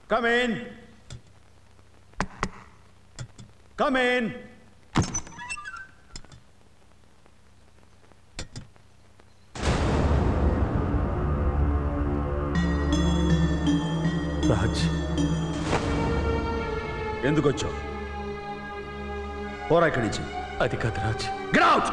Come in. Come in. Raj, ఎందుకు వచ్చావు? పోరా ఇక్కడి నుంచి. అది కాదు రాజ్. Get out!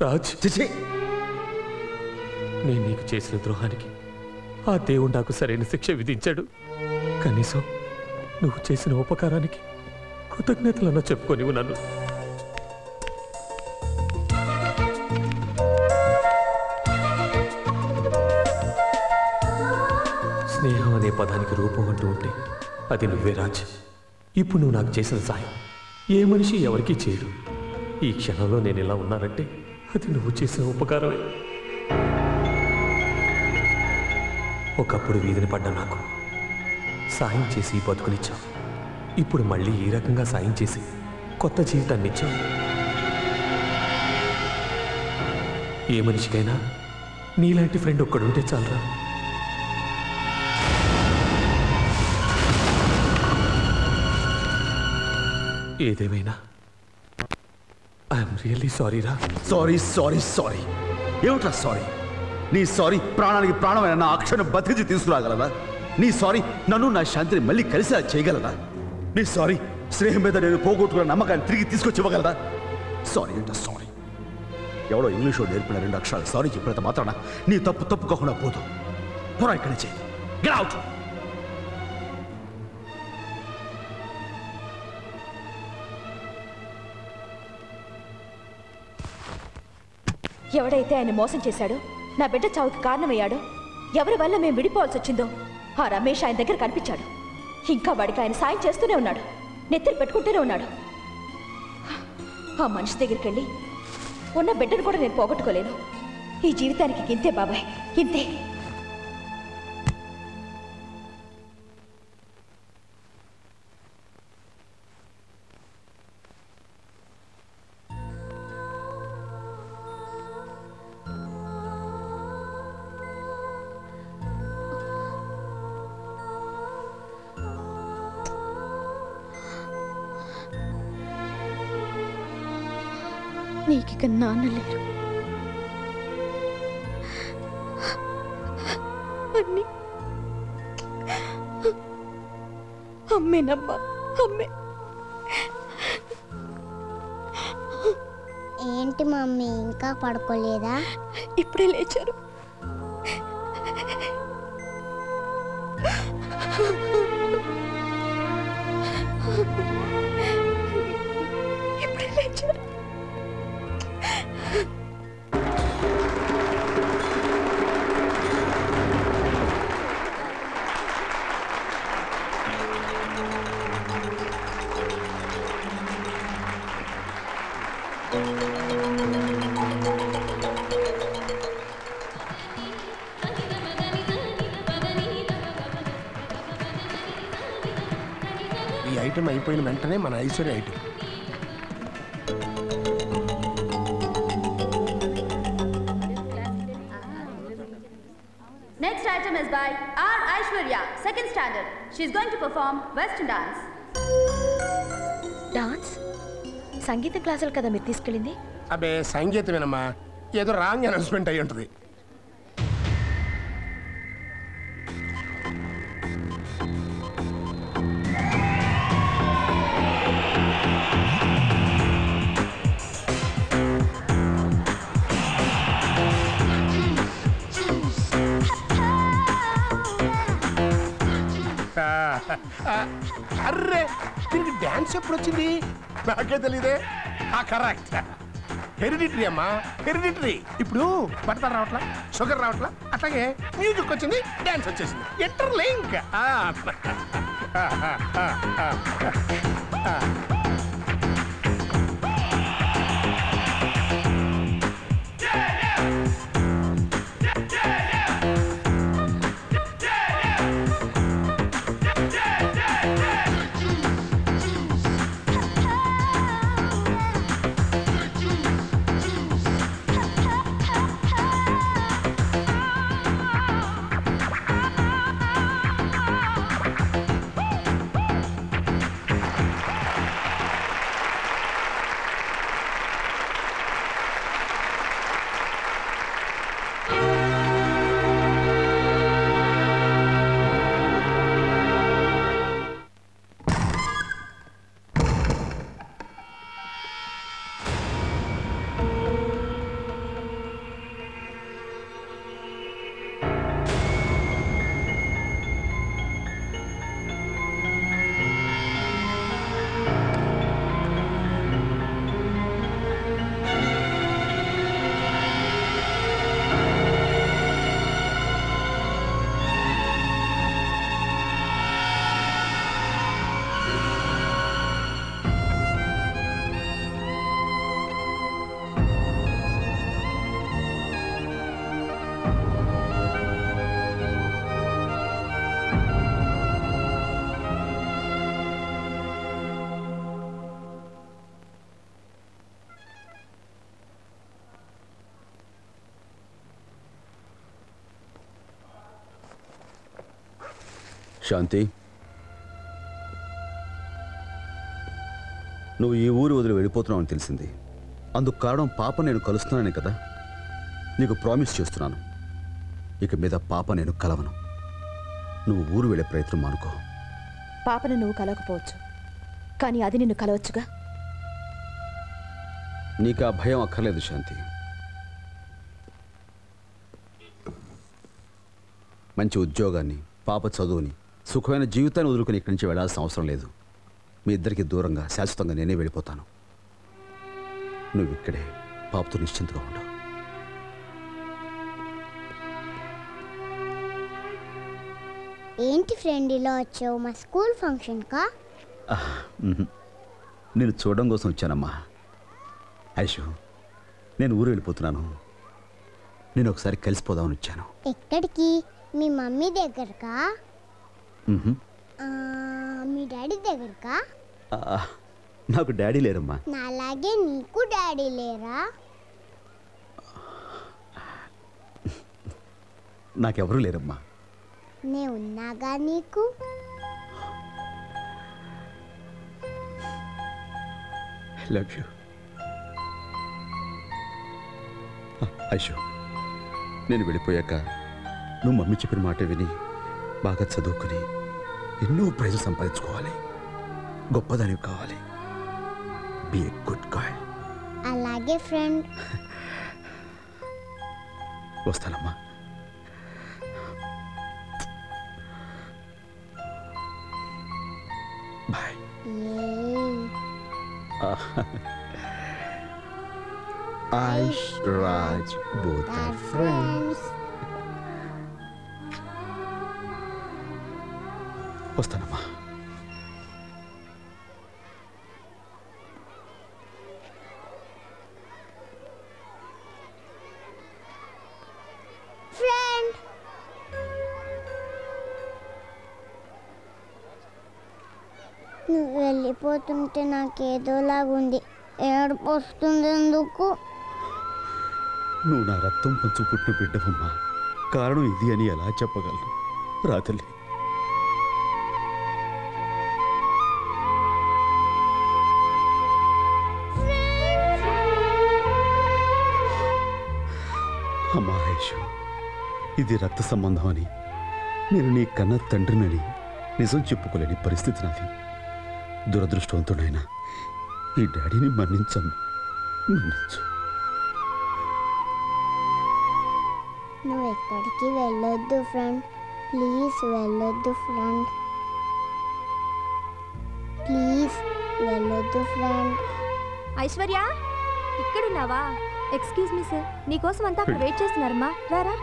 రాజ్, నేను నీకు చేసిన ద్రోహానికి ఆ దేవుడు నాకు సరైన శిక్ష విధించాడు. కనీసం నువ్వు చేసిన ఉపకారానికి కృతజ్ఞతలన్నా చెప్పుకొని నన్ను. స్నేహం అనే పదానికి రూపం అంటూ ఉంటే అది నువ్వే రాజ్. ఇప్పుడు నువ్వు నాకు చేసిన సాయం ఏ మనిషి ఎవరికీ చేయడు. ఈ క్షణంలో నేను ఇలా ఉన్నానంటే అది నువ్వు చేసిన ఉపకారమే. ఒకప్పుడు వీధిని పడ్డ నాకు సాయం చేసి బతుకునిచ్చావు. ఇప్పుడు మళ్ళీ ఈ రకంగా సాయం చేసి కొత్త జీవితాన్ని ఇచ్చావు. ఏ మనిషికైనా నీలాంటి ఫ్రెండ్ ఒక్కడుంటే చాలరా. ఏదేమైనా ఐఎమ్ రియల్లీ సారీ రా. సారీ ఏమిట్రా సారీ? నీ సారీ ప్రాణానికి ప్రాణమైన నా అక్షరం బతికి తీసుకురాగలదా? నీ సారీ నన్ను నా శాంతిని మళ్ళీ కలిసేలా చేయగలదా? నీ సారీ స్నేహం మీద నేను పోగొట్టుకున్న నమ్మకాన్ని తిరిగి తీసుకొచ్చివ్వగలదా? సారీ అంటే సారీ. ఎవడో ఇంగ్లీష్లో నేర్పిన 2 అక్షరాలు సారీ చెప్పినంత మాత్రాన నీ తప్పు తప్పుకోకుండా పోదు. పోరా ఇక్కడి నుంచి. Get out. ఎవడైతే ఆయన మోసం చేశాడో, నా బిడ్డ చావుకి కారణమయ్యాడో, ఎవరి వల్ల మేము విడిపోవాల్సి వచ్చిందో ఆ రమేష్ ఆయన దగ్గర కనిపించాడు. ఇంకా వాడికి ఆయన సాయం చేస్తూనే ఉన్నాడు, నెత్తిని పెట్టుకుంటూనే ఉన్నాడు. ఆ మనిషి దగ్గరికి వెళ్ళి ఉన్న బిడ్డను కూడా నేను పోగొట్టుకోలేను. ఈ జీవితానికి ఇంతే బాబాయ్, ఇంతే. నీకిక నాన్న లేరు. అన్నీ అమ్మేనమ్మా, అమ్మే. ఏంటి మమ్మీ ఇంకా పడుకోలేదా? ఇప్పుడే లేచారు. ఇప్పుడే లేచారు. ఈ ఐటమ్ అయిపోయిన వెంటనే మన Aishwarya item. Next item is by R. Aishwarya, 2nd standard. She is going to perform Western dance. Dance? సంగీతం క్లాసులు కదా మీరు తీసుకెళ్ళింది? అబ్బే సంగీతమేనమ్మా, ఏదో రాంగ్ అనౌన్స్మెంట్ అయ్యి ఉంటుంది. అర్రే దీనికి డాన్స్ ఎప్పుడు వచ్చింది? నాకే తెలీదే. కరెక్ట్, హెరిడిటరీ అమ్మా, హెరిడిటరీ. ఇప్పుడు బట్టలు రావట్లా, షుగర్ రావట్లా, అట్లాగే మ్యూజిక్ వచ్చింది, డాన్స్ వచ్చేసింది. Enter link. శాంతి, నువ్వు ఈ ఊరు వదిలి వెళ్ళిపోతున్నావు అని తెలిసింది. అందుకు కారణం పాప నేను కలుస్తున్నానే కదా. నీకు ప్రామిస్ చేస్తున్నాను, ఇక మీద పాప నేను కలవను. నువ్వు ఊరు వెళ్ళే ప్రయత్నం మానుకో. పాపను నువ్వు కలవకపోవచ్చు, కానీ అది నిన్ను కలవచ్చుగా. నీకు ఆ భయం అక్కర్లేదు శాంతి. మంచి ఉద్యోగాన్ని, పాప చదువుని, సుఖమైన జీవితాన్ని వదులుకొని ఇక్కడి నుంచి వెళ్ళాల్సిన అవసరం లేదు. మీ ఇద్దరికి దూరంగా శాశ్వతంగా నేనే వెళ్ళిపోతాను. నువ్వు ఇక్కడే పాపతో నిశ్చింతగా ఉండవు. ఏంటి ఫ్రెండ్ ఇలా వచ్చావు? మా స్కూల్ ఫంక్షన్కా? నేను చూడడం కోసం వచ్చానమ్మా. ఐషు, నేను ఊరు వెళ్ళిపోతున్నాను. నేను ఒకసారి కలిసిపోదామని వచ్చాను. ఎక్కడికి? మీ మమ్మీ దగ్గరకా? మీ డాడీ దగ్గరకా? నాకు డాడీ లేరమ్మా. నాలాగే నీకు డాడీ లేరా? నాకెవరూ లేరమ్మా. నే ఉన్నాగా నీకు. Love you Aishu. నేను వెళ్ళిపోయాక నువ్వు మమ్మీ చెప్పిన మాట విని బాగా చదువుకుని ఎన్నో ప్రైజులు సంపాదించుకోవాలి. గొప్పదానివి కావాలి. Be a good girl. అలాగే ఫ్రెండ్. వస్తానమ్మా. Bye. Aish, Raj, both are friends. వస్తానమ్మా. ఫ్రెండ్. నువ్వు వెళ్ళిపోతుంటే నాకేదోలాగుంది. ఏడుపు వస్తుంది. ఎందుకు? నువ్వు నా రక్తం పంచు పుట్టిన బిడ్డవమ్మా. కారణం ఇది అని ఎలా చెప్పగలను? రాతల్లి, అమ్మా ఐషు, ఇది రక్త సంబంధం అని, నేను నీ కన్న తండ్రినని నిజం చెప్పుకోలేని పరిస్థితి నాది. దురదృష్టవంతుడైనా ఈ డాడీని మన్నించమ్మా, మన్నించు. నువ్వు ఎక్కడికి వెళ్ళొద్దు ఫ్రెండ్. ప్లీజ్ వెళ్ళొద్దు ఫ్రెండ్. ప్లీజ్ వెళ్ళొద్దు ఫ్రెండ్. ఐశ్వర్య, ఇక్కడున్నావా? ఎక్స్క్యూజ్ మీ సార్, నీకోసం అంతా అక్కడ వెయిట్ చేస్తున్నారమ్మా. రారా.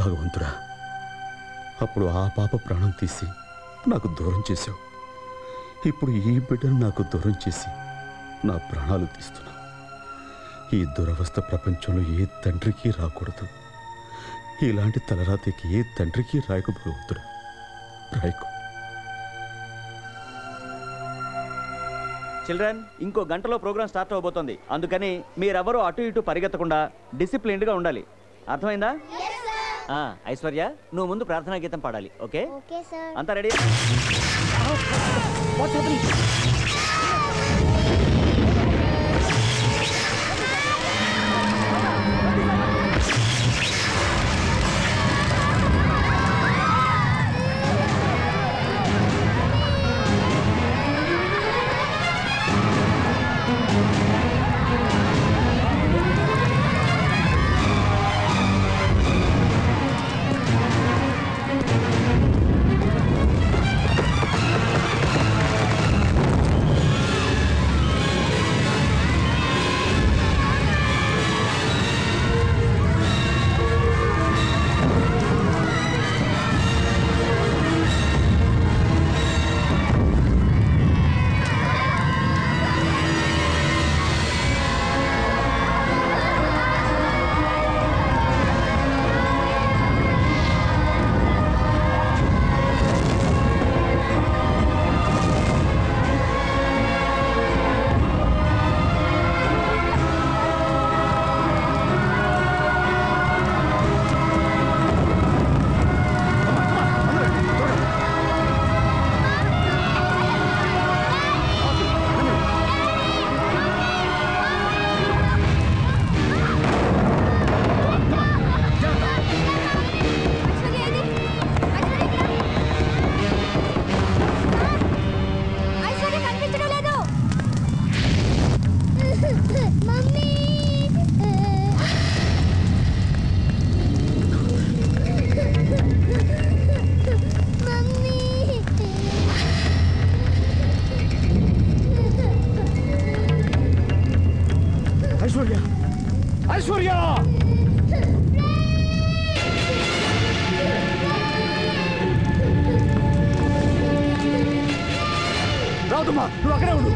భగవంతుడా, అప్పుడు ఆ పాప ప్రాణం తీసి నాకు దూరం చేశావు. ఇప్పుడు ఈ బిడ్డను నాకు దూరం చేసి నా ప్రాణాలు తీస్తున్నా. ఈ దురవస్థ ప్రపంచంలో ఏ తండ్రికి రాకూడదు. ఇలాంటి తలరాతికి ఏ తండ్రికి రాయకు భగవంతుడా, రాయకు. చిల్డ్రన్, ఇంకో గంటలో ప్రోగ్రామ్ స్టార్ట్ అవబోతోంది. అందుకని మీరెవరూ అటు ఇటు పరిగెత్తకుండా డిసిప్లిన్డ్గా ఉండాలి. అర్థమైందా? ఐశ్వర్య, నువ్వు ముందు ప్రార్థనా గీతం పాడాలి. ఓకే? Okay sir. అంతా రెడీ? ఐశ్వర్య రావుతమ్మా నువ్వు అక్కడే ఉండు